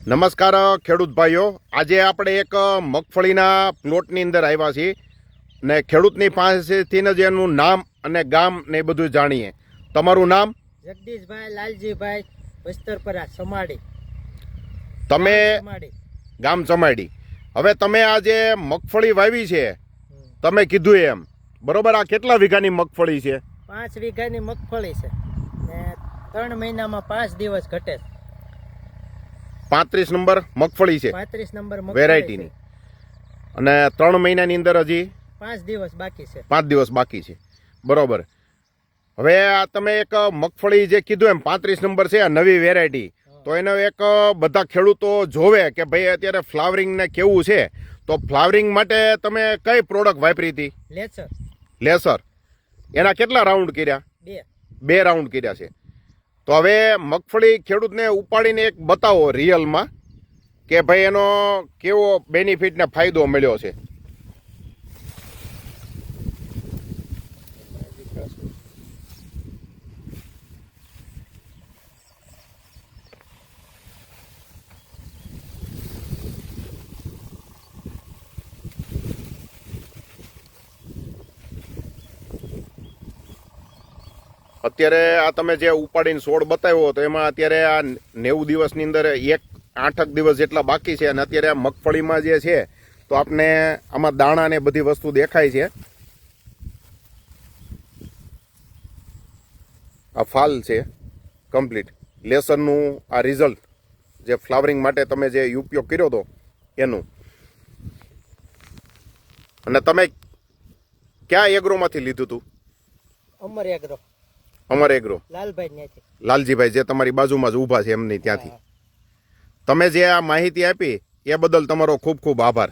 નમસ્કાર ખેડૂત ભાઈઓ, આજે આપણે એક મગફળીના પ્લોટની અંદર આવ્યા છીએ ને ખેડૂતની પાસેથી જ એનું નામ અને ગામ ને એ બધું જાણીએ. તમારું નામ? જગદીશભાઈ લાલજીભાઈ વસ્તરપરા સમાડી. તમે ગામ ચમાડી. હવે તમે આ જે મગફળી વાવી છે, તમે કીધું એમ બરોબર, આ કેટલા વીઘાની મગફળી છે? 5 વીઘાની મગફળી છે ને 3 મહિનામાં 5 દિવસ ઘટે છે. 35 નંબર મગફળી છે, 35 નંબર વેરાયટીની, અને 3 મહિનાની અંદર હજી 5 દિવસ બાકી છે. 5 દિવસ બાકી છે, બરોબર. હવે આ તમે એક મગફળી જે કીધું એમ 35 નંબર છે, આ નવી વેરાયટી, તો એનો એક બધા ખેડૂતો જોવે કે ભાઈ અત્યારે ફ્લાવરિંગ ને કેવું છે, તો ફ્લાવરિંગ માટે તમે કઈ પ્રોડક્ટ વાપરી હતી? લેસર. એના કેટલા રાઉન્ડ કર્યા? 2 રાઉન્ડ કર્યા છે. તો હવે મગફળી ખેડૂતને ઉપાડીને એક બતાવો રિયલમાં કે ભાઈ એનો કેવો બેનિફિટ ને ફાયદો મળ્યો છે. અત્યારે આ તમે જે ઉપાડીને છોડ બતાવ્યો તો એમાં અત્યારે આ 90 દિવસની અંદર 8 દિવસ જેટલા બાકી છે, અને અત્યારે આ મગફળીમાં જે છે તો આપને આમાં દાણા ને બધી વસ્તુ દેખાય છે. આ ફાલ છે કમ્પ્લીટ લેસનનું, આ રિઝલ્ટ જે ફ્લાવરિંગ માટે તમે જે ઉપયોગ કર્યો હતો એનું. અને તમે ક્યાં એગ્રોમાંથી લીધું હતું? અમર એગ્રો, લાલજીભાઈ જે તમારી બાજુમાં જ ઊભા છે એમની ત્યાંથી. તમે જે આ માહિતી આપી એ બદલ તમારો ખૂબ ખૂબ આભાર.